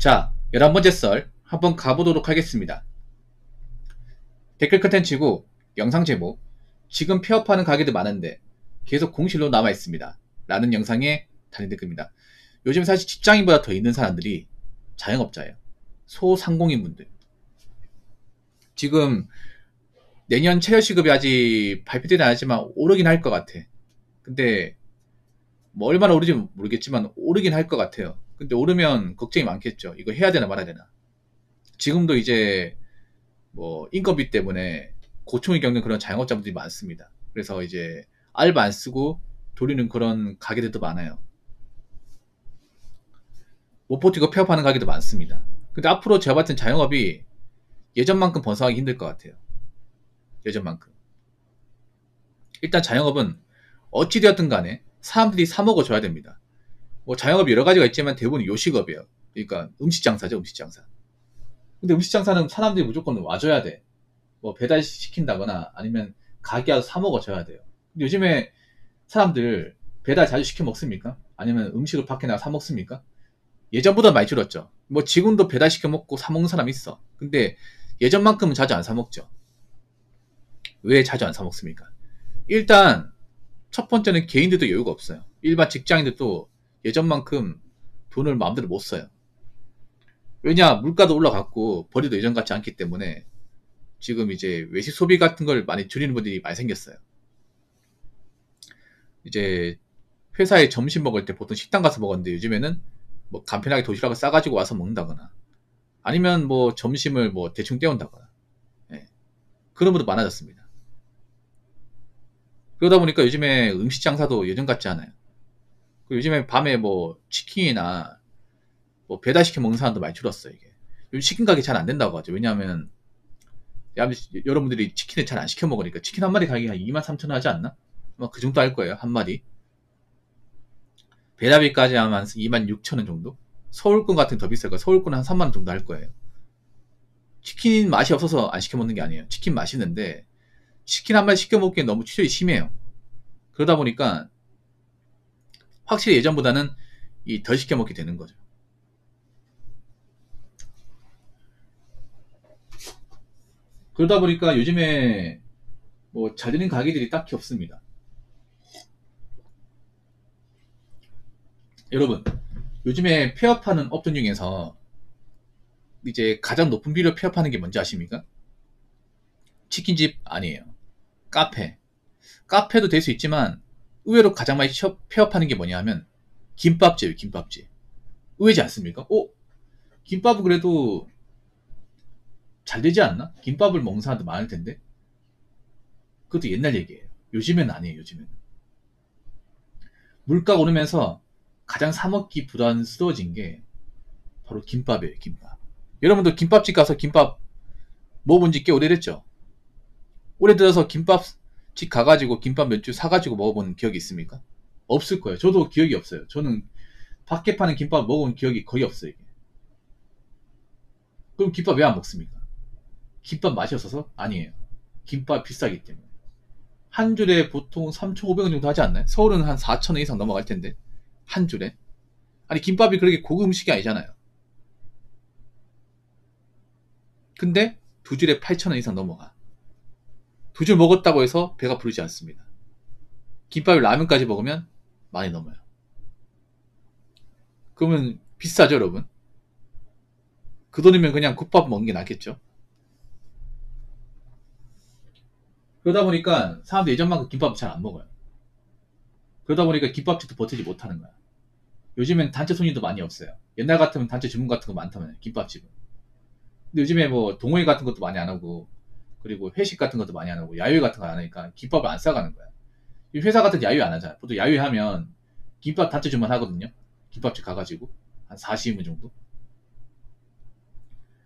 자, 11번째 썰 한번 가보도록 하겠습니다. 댓글 컨텐츠고 영상 제목, 지금 폐업하는 가게도 많은데 계속 공실로 남아있습니다 라는 영상의 단일 댓글입니다. 요즘 사실 직장인보다 더 있는 사람들이 자영업자예요. 소상공인분들. 지금 내년 최저시급이 아직 발표되지 않았지만 오르긴 할 것 같아. 근데 뭐 얼마나 오르지 모르겠지만 오르긴 할 것 같아요. 근데 오르면 걱정이 많겠죠. 이거 해야 되나 말아야 되나. 지금도 이제 뭐 인건비 때문에 고충을 겪는 그런 자영업자분들이 많습니다. 그래서 이제 알바 안 쓰고 돌리는 그런 가게들도 많아요. 못 버티고 폐업하는 가게도 많습니다. 근데 앞으로 제가 봤을 땐 자영업이 예전만큼 번성하기 힘들 것 같아요. 예전만큼. 일단 자영업은 어찌되었든 간에 사람들이 사 먹어줘야 됩니다. 뭐 자영업이 여러 가지가 있지만 대부분 요식업이에요. 그러니까 음식 장사죠, 음식 장사. 근데 음식 장사는 사람들이 무조건 와줘야 돼. 뭐 배달시킨다거나 아니면 가게 와서 사 먹어줘야 돼요. 근데 요즘에 사람들 배달 자주 시켜 먹습니까? 아니면 음식을 밖에 나가 사 먹습니까? 예전보다 많이 줄었죠. 뭐 지금도 배달 시켜 먹고 사 먹는 사람 있어. 근데 예전만큼은 자주 안 사 먹죠. 왜 자주 안 사 먹습니까? 일단 첫 번째는 개인들도 여유가 없어요. 일반 직장인들도 예전만큼 돈을 마음대로 못 써요. 왜냐, 물가도 올라갔고 벌이도 예전 같지 않기 때문에 지금 이제 외식 소비 같은 걸 많이 줄이는 분들이 많이 생겼어요. 이제 회사에 점심 먹을 때 보통 식당 가서 먹었는데 요즘에는 뭐 간편하게 도시락을 싸가지고 와서 먹는다거나 아니면 뭐 점심을 뭐 대충 때운다거나, 예. 그런 분도 많아졌습니다. 그러다 보니까 요즘에 음식 장사도 예전 같지 않아요. 요즘에 밤에 뭐 치킨이나 뭐 배달시켜 먹는 사람도 많이 줄었어요. 이게 요즘 치킨 가게 잘 안 된다고 하죠. 왜냐하면 여러분들이 치킨을 잘 안 시켜 먹으니까. 치킨 한 마리 가격이 한 23,000원 하지 않나? 뭐 그 정도 할 거예요, 한 마리. 배달비까지 하면 한 26,000원 정도? 서울권 같은 더 비쌀 거예요. 서울권은 한 3만원 정도 할 거예요. 치킨 맛이 없어서 안 시켜 먹는 게 아니에요. 치킨 맛있는데 치킨 한 마리 시켜 먹기엔 너무 취적이 심해요. 그러다 보니까 확실히 예전보다는 덜 시켜 먹게 되는 거죠. 그러다 보니까 요즘에 뭐 잘 되는 가게들이 딱히 없습니다. 여러분, 요즘에 폐업하는 업종 중에서 이제 가장 높은 비율로 폐업하는 게 뭔지 아십니까? 치킨집 아니에요. 카페. 카페도 될 수 있지만 의외로 가장 많이 폐업하는 게 뭐냐 하면 김밥집이에요. 김밥집. 의외지 않습니까? 김밥은 그래도 잘 되지 않나? 김밥을 먹는 사람도 많을 텐데. 그것도 옛날 얘기예요. 요즘엔 아니에요. 요즘에는 물가가 오르면서 가장 사 먹기 부담스러워진 게 바로 김밥이에요. 김밥. 여러분도 김밥집 가서 김밥 먹어본 지 꽤 오래됐죠? 올해 들어서 김밥집 가가지고 김밥 몇 줄 사가지고 먹어본 기억이 있습니까? 없을 거예요. 저도 기억이 없어요. 저는 밖에 파는 김밥 먹어본 기억이 거의 없어요. 이게. 그럼 김밥 왜 안 먹습니까? 김밥 맛이 없어서? 아니에요. 김밥 비싸기 때문에. 한 줄에 보통 3,500원 정도 하지 않나요? 서울은 한 4,000원 이상 넘어갈 텐데. 한 줄에. 아니, 김밥이 그렇게 고급 음식이 아니잖아요. 근데 두 줄에 8,000원 이상 넘어가. 두 줄 먹었다고 해서 배가 부르지 않습니다. 김밥에 라면까지 먹으면 많이 넘어요. 그러면 비싸죠, 여러분? 그 돈이면 그냥 국밥 먹는 게 낫겠죠? 그러다 보니까 사람들 예전만큼 김밥 잘 안 먹어요. 그러다 보니까 김밥집도 버티지 못하는 거야. 요즘엔 단체 손님도 많이 없어요. 옛날 같으면 단체 주문 같은 거 많다면 김밥집은. 근데 요즘에 뭐 동호회 같은 것도 많이 안 하고, 그리고 회식 같은 것도 많이 안 하고, 야유회 같은 거 안 하니까 김밥을 안 싸가는 거야. 회사 같은 야유회 안 하잖아요. 보통 야유회 하면 김밥 단체 주문 하거든요. 김밥집 가가지고 한 40인 정도.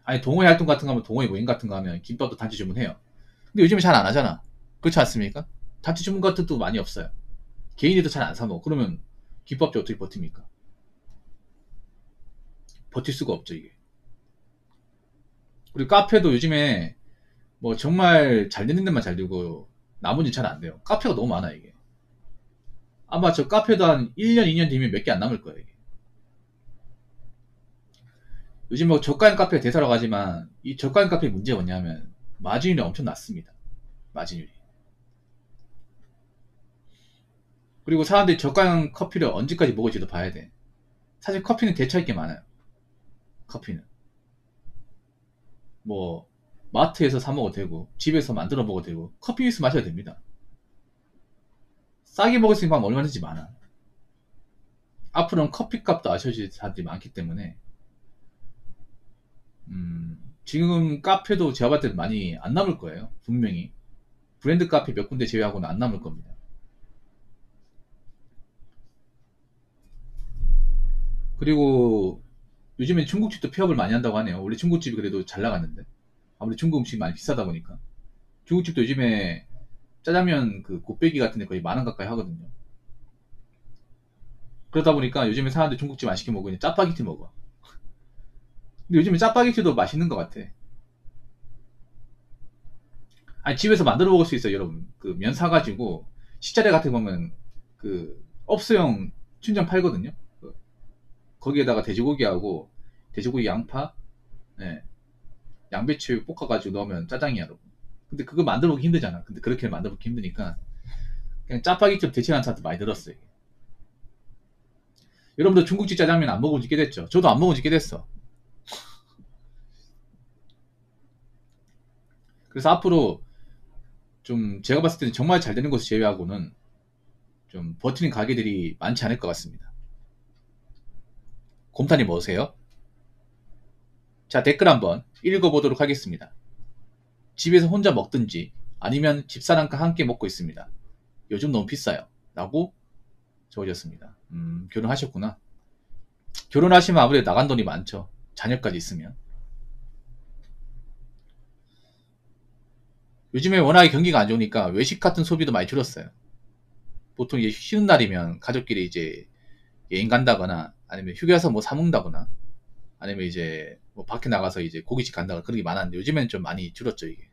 아니, 동호회 활동 같은 거 하면, 동호회 모임 같은 거 하면 김밥도 단체 주문해요. 근데 요즘에 잘 안 하잖아. 그렇지 않습니까? 단체 주문 같은 것도 많이 없어요. 개인들도 잘 안 사 먹어. 그러면 김밥집 어떻게 버팁니까? 버틸 수가 없죠, 이게. 그리고 카페도 요즘에 뭐 정말 잘 되는 데만 잘 되고 나머지는 잘 안 돼요. 카페가 너무 많아, 이게. 아마 저 카페도 한 1년, 2년 뒤면 몇 개 안 남을 거예요, 이게. 요즘 뭐 저가형 카페 대사로 가지만 이 저가형 카페의 문제가 뭐냐면 마진율이 엄청 낮습니다. 마진율이. 그리고 사람들이 저가형 커피를 언제까지 먹을지도 봐야 돼. 사실 커피는 대체할 게 많아요. 커피는 뭐 마트에서 사 먹어도 되고 집에서 만들어 먹어도 되고 커피 믹스 마셔도 됩니다. 싸게 먹을 수 있는 방법 얼마든지 많아. 앞으로는 커피값도 아셔질 사람들이 많기 때문에 지금 카페도 제가 봤을 때 많이 안 남을 거예요. 분명히 브랜드 카페 몇 군데 제외하고는 안 남을 겁니다. 그리고 요즘엔 중국집도 폐업을 많이 한다고 하네요. 원래 중국집이 그래도 잘 나갔는데 아무래도 중국 음식이 많이 비싸다 보니까 중국집도 요즘에 짜장면 그 곱빼기 같은 데 거의 10,000원 가까이 하거든요. 그러다 보니까 요즘에 사람들이 중국집 안 시켜 먹고 그냥 짜파게티 먹어. 근데 요즘에 짜파게티도 맛있는 것 같아. 아니 집에서 만들어 먹을 수 있어요, 여러분. 그 면 사가지고 식자재 같은 거 보면 그 업소용 춘장 팔거든요. 거기에다가 돼지고기하고 돼지고기 양파, 네, 양배추 볶아가지고 넣으면 짜장이야, 여러분. 근데 그거 만들어 보기 힘들잖아. 근데 그렇게 만들어 보기 힘드니까 그냥 짜파게티로 대체하는 사람도 많이 늘었어요. 여러분도 중국집 짜장면 안 먹은 지 꽤 됐죠? 저도 안 먹은 지 꽤 됐어. 그래서 앞으로 좀 제가 봤을 때는 정말 잘 되는 것을 제외하고는 좀 버티는 가게들이 많지 않을 것 같습니다. 곰탄이 뭐세요? 자, 댓글 한번 읽어보도록 하겠습니다. 집에서 혼자 먹든지 아니면 집사람과 함께 먹고 있습니다. 요즘 너무 비싸요. 라고 적어졌습니다. 결혼하셨구나. 결혼하시면 아무래도 나간 돈이 많죠. 자녀까지 있으면. 요즘에 워낙에 경기가 안 좋으니까 외식 같은 소비도 많이 줄었어요. 보통 이제 쉬는 날이면 가족끼리 이제 여행 간다거나 아니면 휴게소 뭐 사먹는다거나 아니면 이제 뭐 밖에 나가서 이제 고깃집 간다거나 그런 게 많았는데 요즘에는 좀 많이 줄었죠, 이게.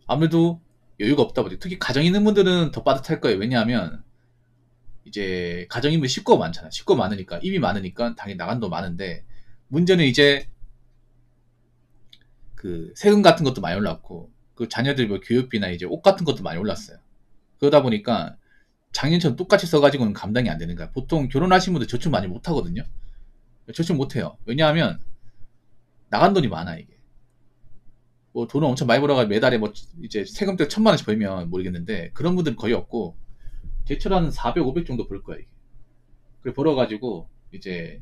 아무래도 여유가 없다 보니 특히 가정 있는 분들은 더 빠듯할 거예요. 왜냐하면 이제 가정이면 식구가 많잖아. 식구가 많으니까 입이 많으니까 당연히 나간 돈 많은데 문제는 이제 그 세금 같은 것도 많이 올랐고 그 자녀들 뭐 교육비나 이제 옷 같은 것도 많이 올랐어요. 그러다 보니까 작년처럼 똑같이 써가지고는 감당이 안 되는 거야. 보통 결혼하신 분들 저축 많이 못 하거든요. 저축 못 해요. 왜냐하면 나간 돈이 많아 이게. 뭐 돈을 엄청 많이 벌어가 매달에 뭐 이제 세금 때문에 1,000만 원씩 벌면 모르겠는데 그런 분들은 거의 없고 대체로 한 400, 500 정도 벌 거야 이게. 그래 벌어가지고 이제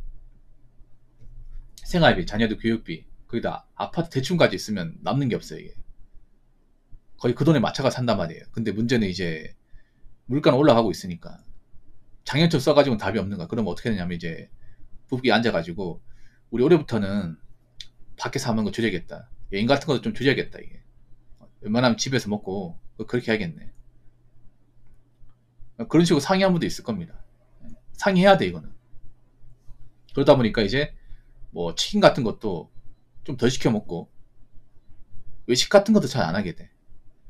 생활비, 자녀들 교육비, 거기다 아파트 대출까지 있으면 남는 게 없어요 이게. 거의 그 돈에 맞춰가 산단 말이에요. 근데 문제는 이제 물가는 올라가고 있으니까 장년철 써가지고는 답이 없는 거야. 그러면 어떻게 되냐면 이제 부부끼리 앉아가지고 우리 올해부터는 밖에 사 먹는 거 줄여야겠다. 여행 같은 것도 좀 줄여야겠다 이게. 웬만하면 집에서 먹고 그렇게 해야겠네. 그런 식으로 상의한 분도 있을 겁니다. 상의해야 돼 이거는. 그러다 보니까 이제 뭐 치킨 같은 것도 좀 덜 시켜 먹고 외식 같은 것도 잘 안 하게 돼.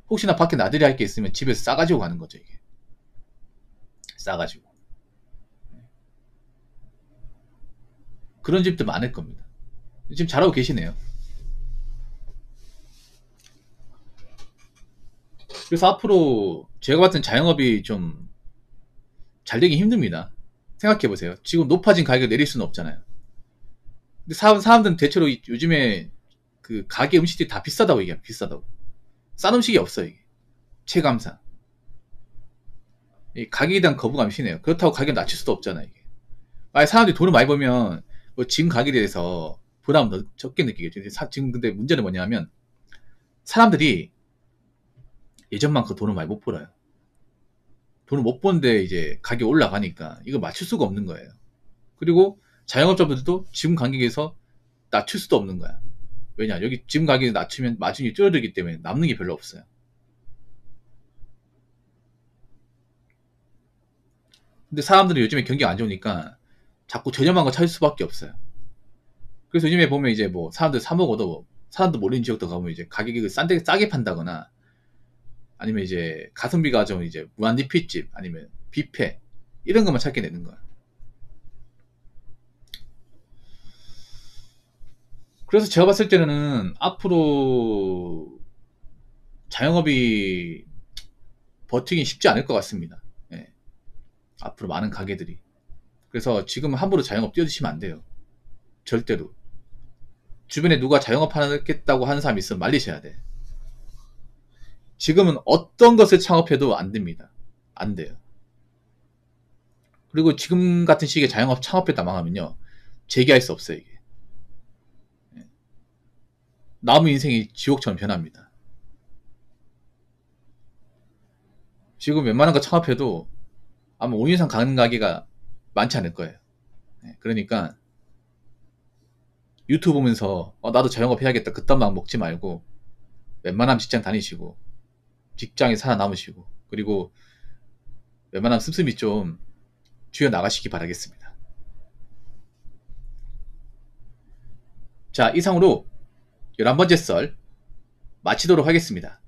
혹시나 밖에 나들이 할 게 있으면 집에서 싸가지고 가는 거죠 이게. 싸가지고. 그런 집도 많을 겁니다. 지금 잘하고 계시네요. 그래서 앞으로 제가 봤을 땐 자영업이 좀 잘 되기 힘듭니다. 생각해보세요. 지금 높아진 가격을 내릴 수는 없잖아요. 근데 사람들은 대체로 요즘에 그 가게 음식들이 다 비싸다고 얘기해요. 비싸다고. 싼 음식이 없어요. 이게. 체감상. 이 가격에 대한 거부감이 심해요. 그렇다고 가격 낮출 수도 없잖아요. 이게. 만약 사람들이 돈을 많이 벌면 뭐 지금 가격에 대해서 부담을 더 적게 느끼겠죠. 지금 근데 문제는 뭐냐면 사람들이 예전만큼 돈을 많이 못 벌어요. 돈을 못 버는데 이제 가격이 올라가니까 이거 맞출 수가 없는 거예요. 그리고 자영업자분들도 지금 가격에서 낮출 수도 없는 거야. 왜냐? 여기 지금 가격에 낮추면 마진이 줄어들기 때문에 남는 게 별로 없어요. 근데 사람들은 요즘에 경기가 안 좋으니까 자꾸 저렴한 거 찾을 수밖에 없어요. 그래서 요즘에 보면 이제 뭐 사람들 사 먹어도 사람들 모르는 지역도 가보면 이제 가격이 싸게 판다거나 아니면 이제 가성비가 좀 이제 무한리필집, 아니면 뷔페, 이런 것만 찾게 되는 거야. 그래서 제가 봤을 때는 앞으로 자영업이 버티긴 쉽지 않을 것 같습니다. 예. 앞으로 많은 가게들이. 그래서 지금 함부로 자영업 뛰어드시면 안 돼요. 절대로. 주변에 누가 자영업 하겠다고 하는 사람이 있으면 말리셔야 돼. 지금은 어떤 것을 창업해도 안 됩니다. 안 돼요. 그리고 지금 같은 시기에 자영업 창업했다 망하면요, 재기할 수 없어요, 이게. 남의 인생이 지옥처럼 변합니다. 지금 웬만한 거 창업해도 아마 5년 이상 가는 가게가 많지 않을 거예요. 그러니까 유튜브 보면서 나도 자영업 해야겠다 그딴 마음 먹지 말고 웬만하면 직장 다니시고 직장에 살아남으시고, 그리고 웬만하면 씀씀이 좀 쥐어 나가시기 바라겠습니다. 자, 이상으로 11번째 썰 마치도록 하겠습니다.